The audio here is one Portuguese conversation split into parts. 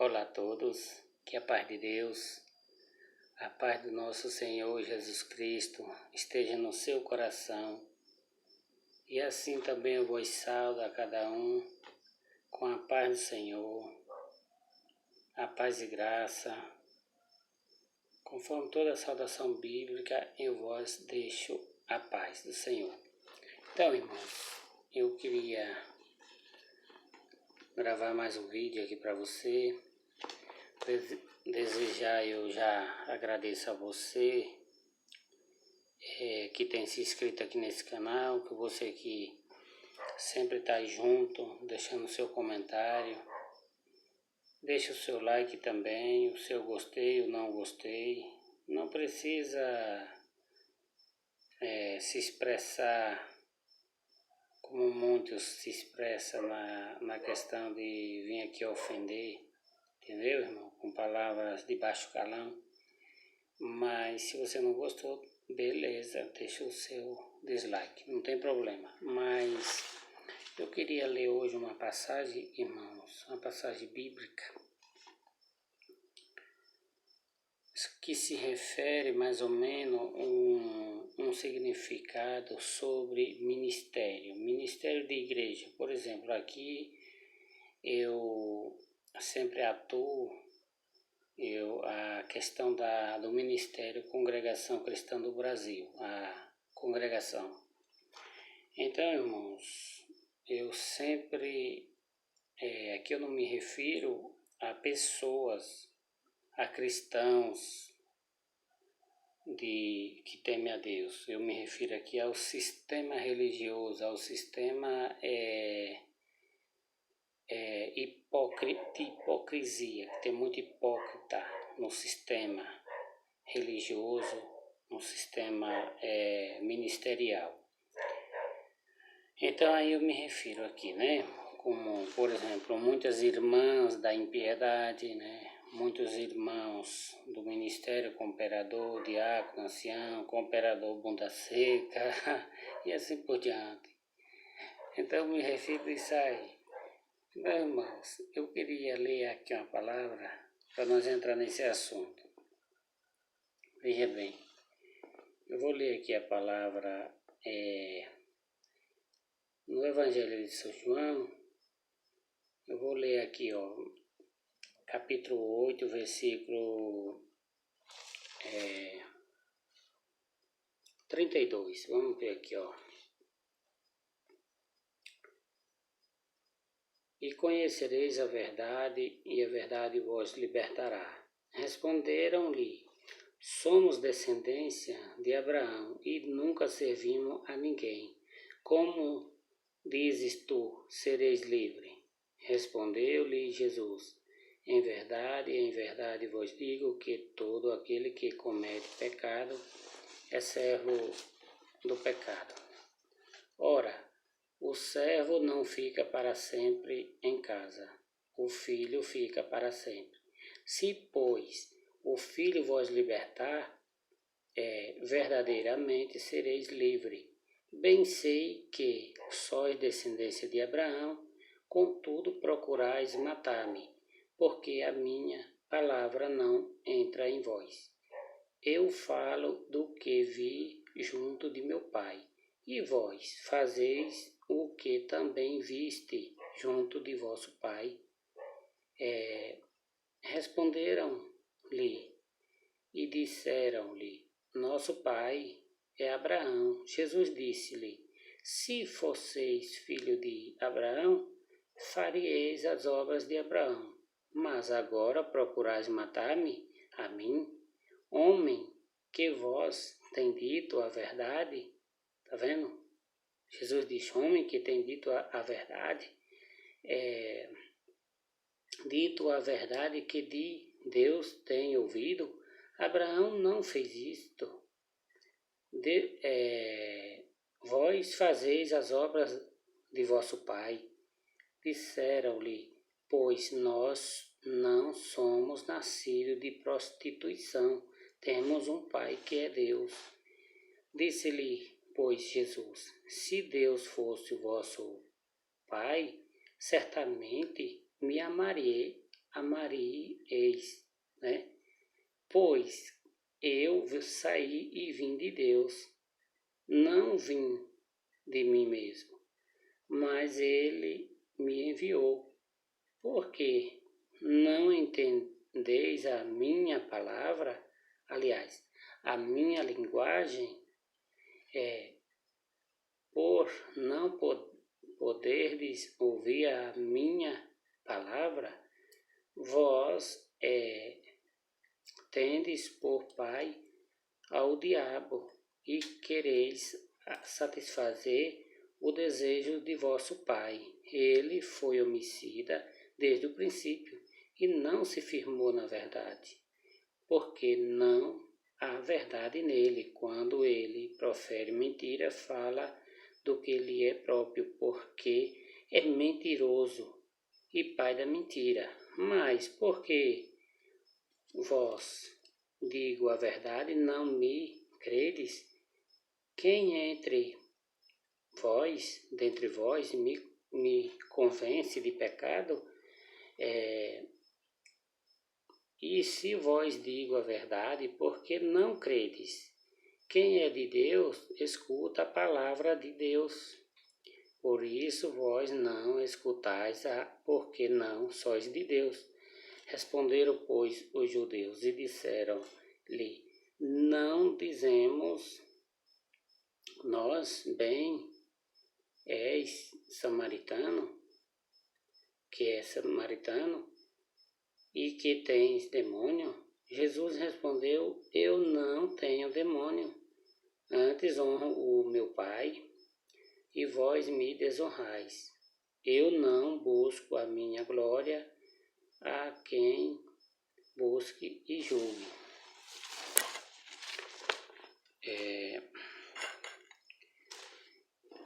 Olá a todos, que a paz de Deus, a paz do nosso Senhor Jesus Cristo esteja no seu coração e assim também eu vos saúdo a cada um com a paz do Senhor, a paz e graça. Conforme toda a saudação bíblica, eu vos deixo a paz do Senhor. Então, irmãos, eu queria gravar mais um vídeo aqui para você. Desejar, eu já agradeço a você que tem se inscrito aqui nesse canal, que você que sempre está junto, deixando o seu comentário, deixa o seu like também, o seu gostei, o não gostei. Não precisa se expressar como muitos se expressam na questão de vir aqui ofender, entendeu, irmão? Com palavras de baixo calão. Mas se você não gostou, beleza, deixa o seu dislike, não tem problema. Mas eu queria ler hoje uma passagem, irmãos, uma passagem bíblica, que se refere mais ou menos um significado sobre ministério de igreja. Por exemplo, aqui eu sempre atuo a questão do Ministério Congregação Cristã do Brasil, a congregação. Então, irmãos, eu sempre, aqui eu não me refiro a pessoas, a cristãos que temem a Deus. Eu me refiro aqui ao sistema religioso, ao sistema de hipocrisia, que tem muito hipócrita no sistema religioso, no sistema ministerial. Então aí eu me refiro aqui, né? Como, por exemplo, muitas irmãs da impiedade, né? Muitos irmãos do ministério, cooperador, diácono, ancião, cooperador, bunda seca, e assim por diante. Então eu me refiro a isso aí. Meus irmãos, eu queria ler aqui uma palavra para nós entrar nesse assunto. Veja bem, eu vou ler aqui a palavra no Evangelho de São João. Eu vou ler aqui, capítulo 8, versículo 32. Vamos ver aqui, E conhecereis a verdade, e a verdade vos libertará. Responderam-lhe: somos descendência de Abraão e nunca servimos a ninguém. Como dizes tu, sereis livre? Respondeu-lhe Jesus: em verdade vos digo que todo aquele que comete pecado é servo do pecado. Ora, o servo não fica para sempre em casa, o filho fica para sempre. Se, pois, o filho vos libertar, verdadeiramente sereis livre. Bem sei que sois descendência de Abraão, contudo procurais matar-me, porque a minha palavra não entra em vós. Eu falo do que vi junto de meu Pai, e vós fazeis o que também viste junto de vosso pai. Responderam-lhe e disseram-lhe: nosso pai é Abraão. Jesus disse-lhe: se fosseis filho de Abraão, faríeis as obras de Abraão. Mas agora procurais matar-me, a mim, homem que vós tem dito a verdade. Está vendo? Jesus diz: homem que tem dito a verdade, dito a verdade que de Deus tem ouvido. Abraão não fez isto. Vós fazeis as obras de vosso pai. Disseram-lhe: pois nós não somos nascidos de prostituição, temos um pai que é Deus. Disse-lhe, pois, Jesus: se Deus fosse o vosso pai, certamente me amaria amaríeis, né? Pois eu saí e vim de Deus, não vim de mim mesmo, mas ele me enviou. Porque não entendeis a minha palavra, aliás, a minha linguagem, por não poderdes ouvir a minha palavra, vós tendes por pai ao diabo e quereis satisfazer o desejo de vosso pai. Ele foi homicida desde o princípio e não se firmou na verdade, porque não há verdade nele. Quando ele profere mentira, fala do que lhe é próprio, porque é mentiroso e pai da mentira. Mas porque vós digo a verdade, não me credes? Quem dentre vós, me convence de pecado? E se vós digo a verdade, por que não credes? Quem é de Deus, escuta a palavra de Deus. Por isso vós não escutais, porque não sois de Deus. Responderam, pois, os judeus e disseram-lhe: não dizemos nós, bem, és samaritano, que é samaritano, e que tens demônio? Jesus respondeu: eu não tenho demônio, antes honro o meu Pai, e vós me desonrais. Eu não busco a minha glória, a quem busque e julgue.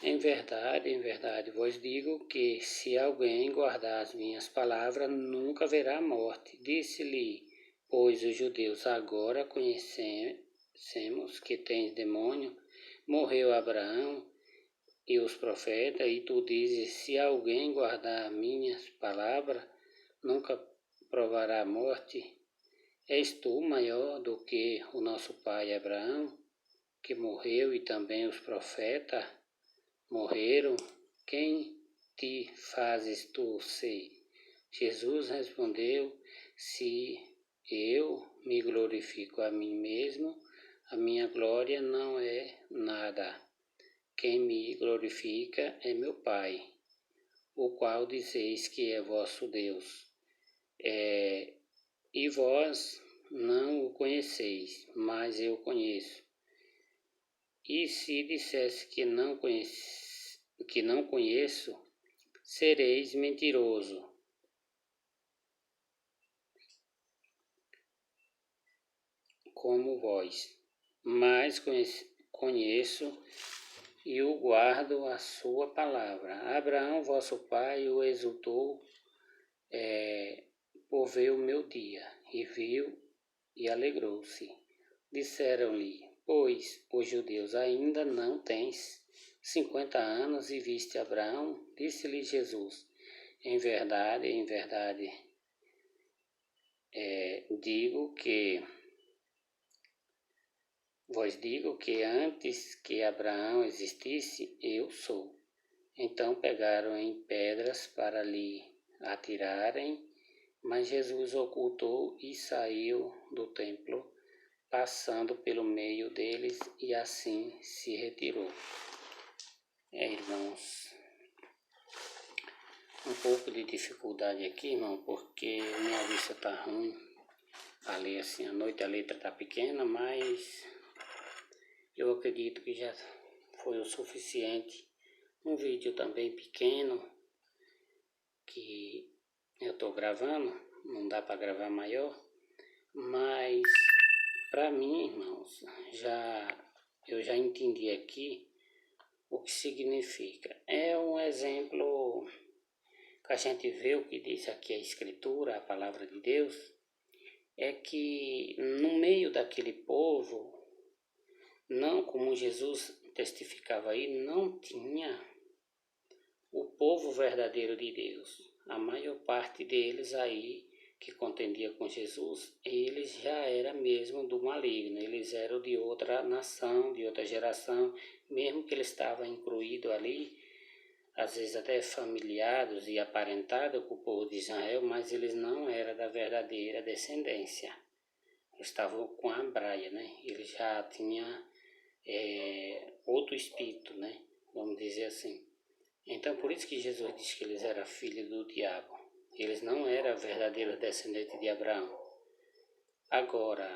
Em verdade, vos digo que se alguém guardar as minhas palavras, nunca verá morte. Disse-lhe, pois, os judeus: agora conhecemos que tens demônio. Morreu Abraão e os profetas, e tu dizes: se alguém guardar minhas palavras, nunca provará morte. És tu maior do que o nosso pai Abraão, que morreu, e também os profetas morreram? Quem te fazes tu ser? Jesus respondeu: se eu me glorifico a mim mesmo, a minha glória não é nada. Quem me glorifica é meu Pai, o qual dizeis que é vosso Deus. E vós não o conheceis, mas eu conheço. E se dissesse que não conheço, sereis mentiroso, como vós. Mas conheço e o guardo a sua palavra. Abraão, vosso pai, o exultou por ver o meu dia, e viu e alegrou-se. Disseram-lhe, pois, os judeus: ainda não tens 50 anos e viste Abraão? Disse-lhe Jesus: em verdade, vos digo que antes que Abraão existisse, eu sou. Então pegaram em pedras para lhe atirarem, mas Jesus ocultou e saiu do templo, passando pelo meio deles, e assim se retirou. Irmãos, um pouco de dificuldade aqui, irmão, porque minha vista está ruim. A ler assim à noite, a letra está pequena, mas eu acredito que já foi o suficiente. Um vídeo também pequeno que eu estou gravando, não dá para gravar maior, mas para mim, irmãos, eu já entendi aqui o que significa. É um exemplo que a gente vê o que diz aqui a Escritura, a palavra de Deus, é que no meio daquele povo, não, como Jesus testificava aí, não tinha o povo verdadeiro de Deus. A maior parte deles aí que contendia com Jesus, eles já eram mesmo do maligno, eles eram de outra nação, de outra geração, mesmo que eles estavam incluídos ali, às vezes até familiares e aparentados com o povo de Israel, mas eles não eram da verdadeira descendência. Eles estavam com a braia, né? Eles já tinham outro espírito, né? Vamos dizer assim. Então, por isso que Jesus disse que eles eram filhos do diabo. Eles não eram verdadeiros descendentes de Abraão. Agora,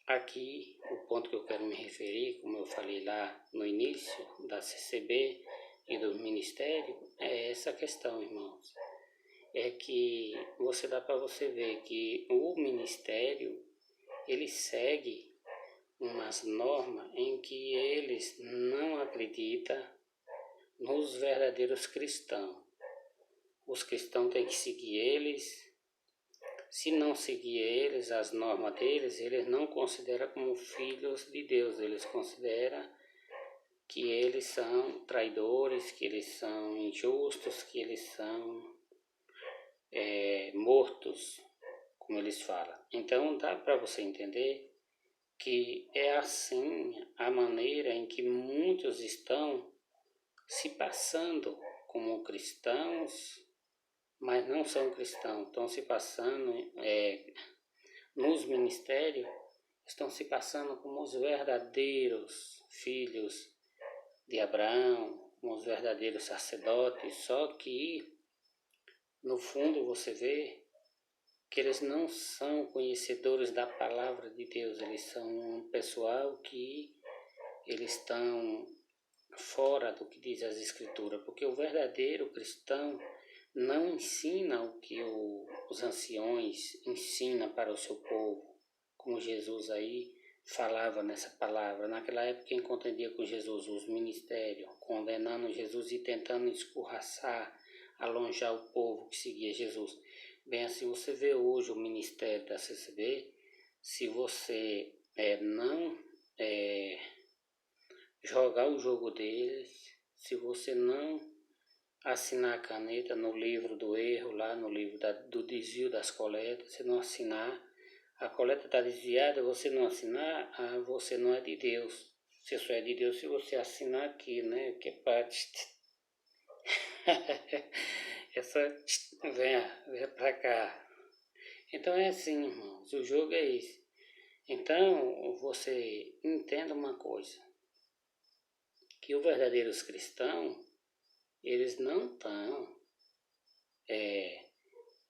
aqui, o ponto que eu quero me referir, como eu falei lá no início da CCB e do ministério, é essa questão, irmãos. É que dá para você ver que o ministério, ele segue umas normas em que eles não acreditam nos verdadeiros cristãos. Os cristãos têm que seguir eles. Se não seguir eles, as normas deles, eles não consideram como filhos de Deus. Eles consideram que eles são traidores, que eles são injustos, que eles são mortos, como eles falam. Então dá para você entender que é assim a maneira em que muitos estão se passando como cristãos, mas não são cristãos, estão se passando nos ministérios, estão se passando como os verdadeiros filhos de Abraão, como os verdadeiros sacerdotes, só que no fundo você vê que eles não são conhecedores da palavra de Deus, eles são um pessoal que eles estão fora do que diz as escrituras, porque o verdadeiro cristão não ensina o que os anciões ensinam para o seu povo, como Jesus aí falava nessa palavra. Naquela época, quem contendia com Jesus, os ministérios, condenando Jesus e tentando escorraçar, alonjar o povo que seguia Jesus. Bem assim, você vê hoje o ministério da CCB, se você não jogar o jogo deles, se você não assinar a caneta no livro do erro, lá no livro do desvio das coletas, se não assinar, a coleta está desviada, você não assinar, você não é de Deus. Você só é de Deus se você assinar aqui, né? Que é para... venha para cá. Então é assim, irmãos, o jogo é esse. Então, você entenda uma coisa, que os verdadeiros cristãos, eles não estão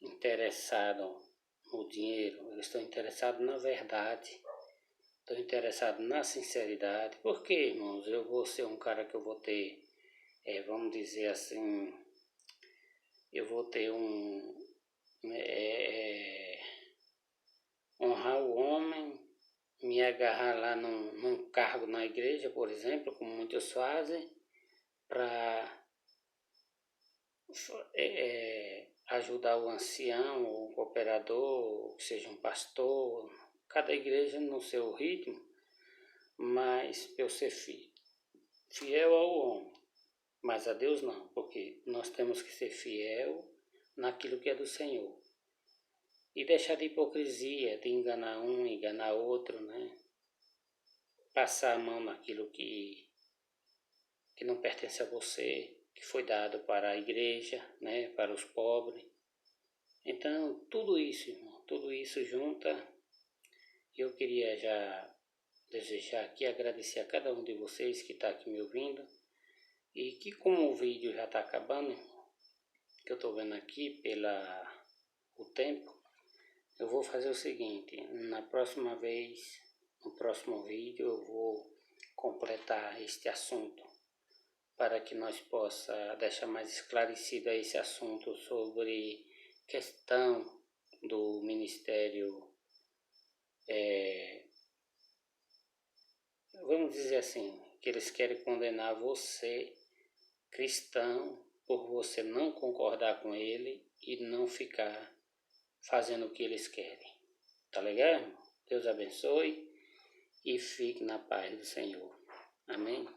interessados no dinheiro, eles estão interessados na verdade, estão interessados na sinceridade. Porque, irmãos, eu vou ser um cara que eu vou ter, vamos dizer assim, eu vou ter honrar o homem, me agarrar lá num cargo na igreja, por exemplo, como muitos fazem, para ajudar o ancião, o cooperador, seja um pastor, cada igreja no seu ritmo, mas eu ser fiel ao homem, mas a Deus não, porque nós temos que ser fiel naquilo que é do Senhor. E deixar de hipocrisia, de enganar um, enganar outro, né? Passar a mão naquilo que não pertence a você, que foi dado para a igreja, né? Para os pobres. Então, tudo isso, irmão, tudo isso junta. Eu queria já desejar aqui, agradecer a cada um de vocês que está aqui me ouvindo. E que como o vídeo já está acabando, irmão, que eu estou vendo aqui o tempo, eu vou fazer o seguinte, na próxima vez, no próximo vídeo, eu vou completar este assunto para que nós possa deixar mais esclarecido esse assunto sobre questão do ministério, vamos dizer assim, que eles querem condenar você, cristão, por você não concordar com ele e não ficar fazendo o que eles querem. Tá legal, irmão? Deus abençoe e fique na paz do Senhor. Amém?